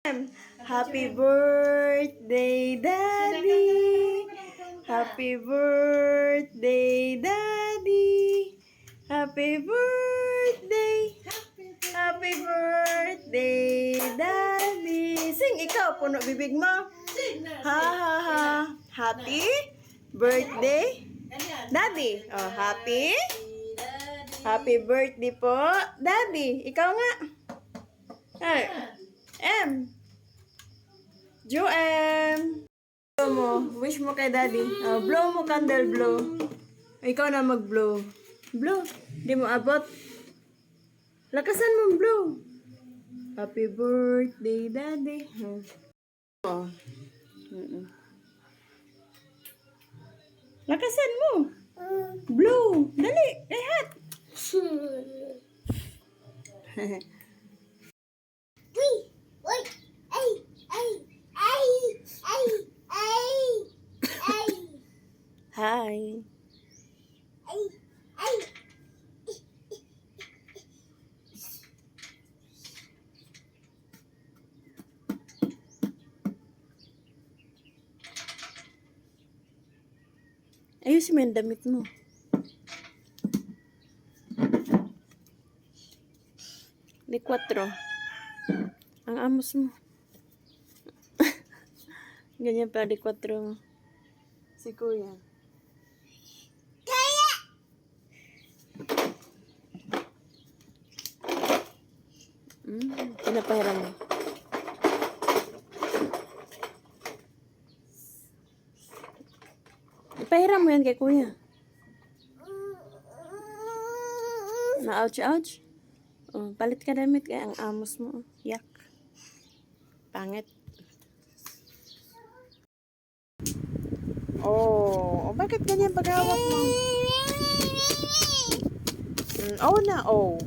Happy birthday, Daddy. Happy birthday, Daddy. Happy birthday. Happy birthday, Daddy. Sing ikaw, puno bibig mo. Ha ha ha. Happy birthday, Daddy. Oh, happy. Happy birthday po, Daddy. Ikaw nga. Ay. M. Joem. Blow mo. Wish mo kay Daddy. Oh, blow mo, candle blow. Ikaw na mag-blow. Blow. Di mo abot. Lakasan mo blow. Happy birthday, Daddy. Oh. Lakasan mo. Blow. Dali. Rehat. Hi. Ayusin mo yung damit mo. Di 4. Ang amos mo. Ganyan pa, di 4 mo. Si Kuya. Pinapahiram mo. Ipahiram mo yan kay Kuya. Na-ouch-ouch? Oh, palit ka damit kaya ang amos mo. Yak. Pangit. Oh, bakit ganyan paghawak mo? Oh na, oh.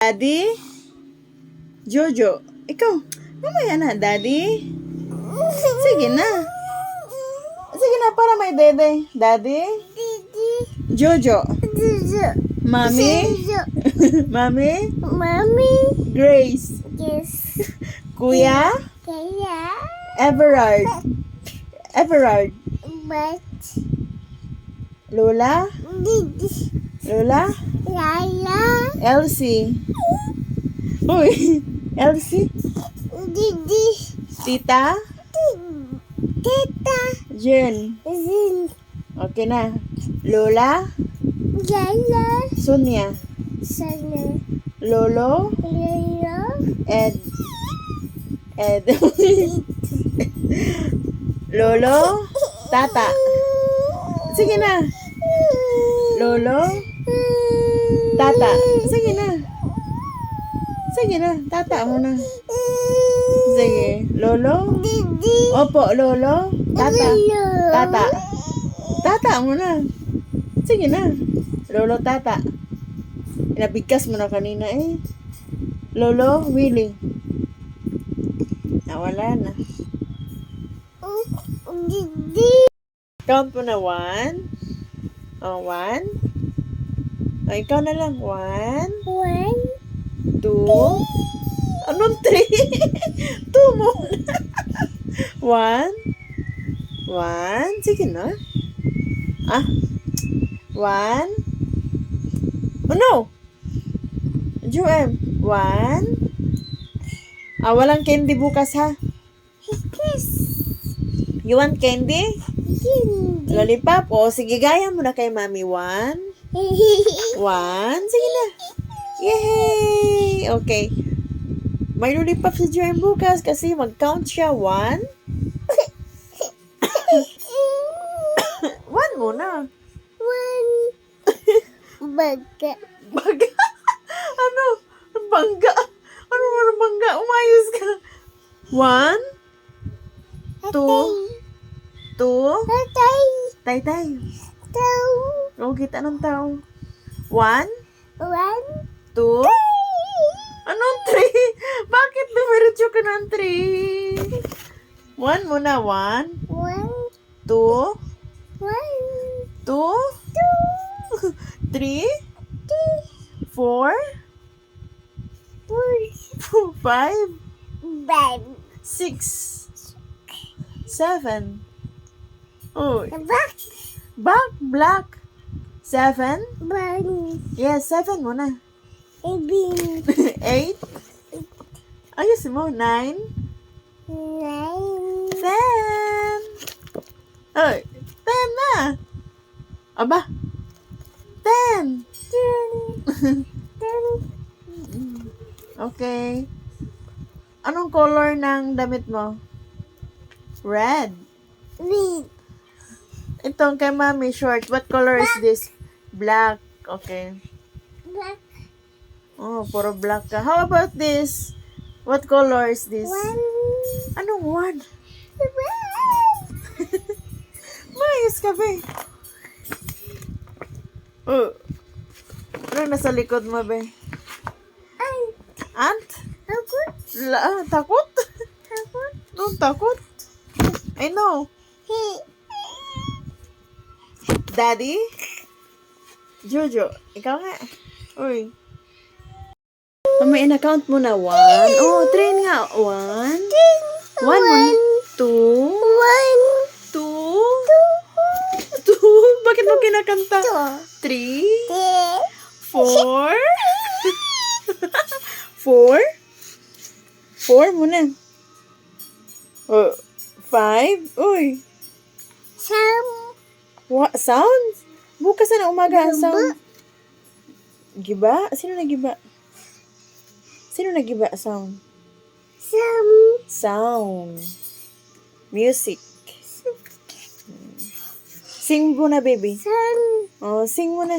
Daddy? Jojo, ikaw. Mamaya na, Daddy. Sige na. Sige na, para may dede. Daddy? Jojo. Mommy? Mommy? Mommy. Grace. Yes. Kuya? Kaya. Everard. Everard. But. Lola? Didi. Lola? Lala. Elsie. Uy, Elsie? Didi. Tita? Tita. Jen. Zin. Okay na. Lola? Lala. Sonia? Sana. Lolo? Lala. Ed. Lolo? Tata? Sige na. Lolo? Tata? Sige na. Sige na. Tata mo na. Sige. Lolo? Didi. Opo, Lolo. Tata. Tata. Tata mo na. Sige na. Lolo, tata. Nabigkas mo na kanina eh. Lolo, Willie. Nawala na. Didi. Count mo na 1. Oh, 1. Oh, ikaw na lang. 1, 1. 2. Anong 3? 2 mo na. 1. 1. Sige na. Ah. 1. Oh no! Joem. 1. Ah, walang candy bukas ha. Kiss. You want candy? Hindi. Lollipop? O, sige, gaya mo na kay Mami. 1. 1. Sige na. Yay! Okay. May lollipop si Joem bukas kasi mag-count siya. 1. 1 muna. 1. Baga. Baga? Ano? Bangga? Ano mo bangga? Umayos ka. 1. 2. 2. Tatay. Tay-tay. Tau. O, kita ng tao. 1. 1. 2. Anong 3? Bakit dumiretso ka ng 3? 1 muna. 1. 1. 2. 1. 2. 3. 4. 5. Bad. 6. 7. Oh, Back. black. 7. Bad. Yes, 7 muna. Ibin. 8. Ayos mo. 9. 9. 10. Ay, 10 na. Aba. 10. 10. 10. Okay. Anong color ng damit mo? Red. Read. Itong kay Mami short. What color is this? Black. Okay. Black. Oh, puro black ka. How about this? What color is this? 1. Anong 1? 1. Mayos ka, be. Oh. Ano nasa likod mo, be? Ay. Ant? Ako. Takot? Ako. Anong takot? I know. Hey. Daddy? Jojo, ikaw nga. Uy. May in-account mo na 1. Oh, train nga. 1. 1 mo. 2. 1. 2. 2. Bakit mo kinakanta? 3. 4. 4. 4 muna. Oh, 5. Uy. What? Sounds? Bukas na umaga ang sound. Giba? Sino nagiba? Sino nagiba sound? Sound. Music. Sing mo na, baby. Oh, sing mo na.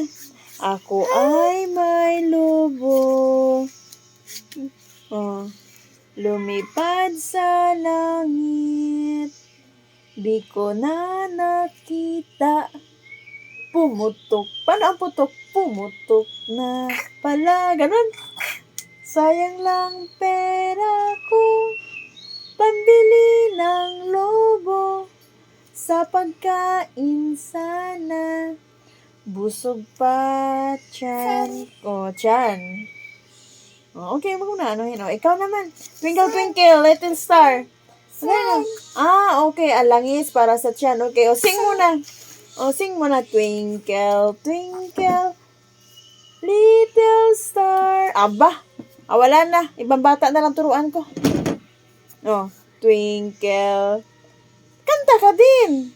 Ako ay may lobo. Oh. Lumipad sa langit. Di ko na nakita. Pumutok. Paano ang putok? Pumutok na pala. Ganun. Sayang lang pera ko, pambili ng lobo, sa pagkain sana, busog pa tiyan. Oh, tiyan. Oh, okay, muna ano yun. Oh, ikaw naman. Twinkle, twinkle, little star. Ano? Okay. Alangis para sa tiyan. Okay. O, sing muna. Sing muna. Twinkle, twinkle, little star. Aba. Wala na. Ibang bata na lang turuan ko. Twinkle. Kanta ka din.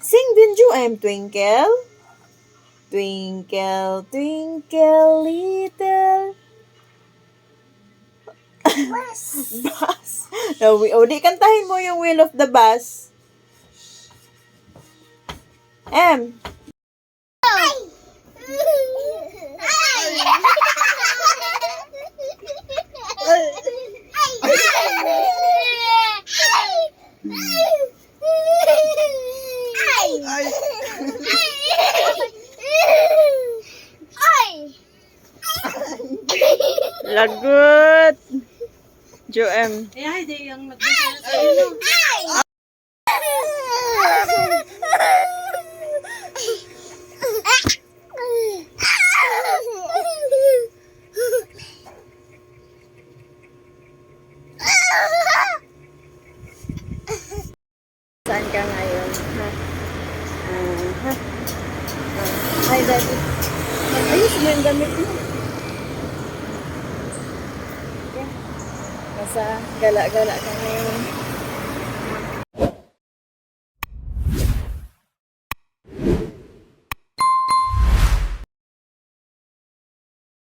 Sing din, Ju. I'm twinkle. Twinkle, twinkle, little bus. No, di kantahin mo yung Wheel of the Bus. M. Lagot. Jo M. Ay, di yung nagbasa sa iyo. Saan ka ngayon? Ha? Ha? Hi, Daddy. Ayos mo yung damit mo. Nasa gala-gala ka ngayon.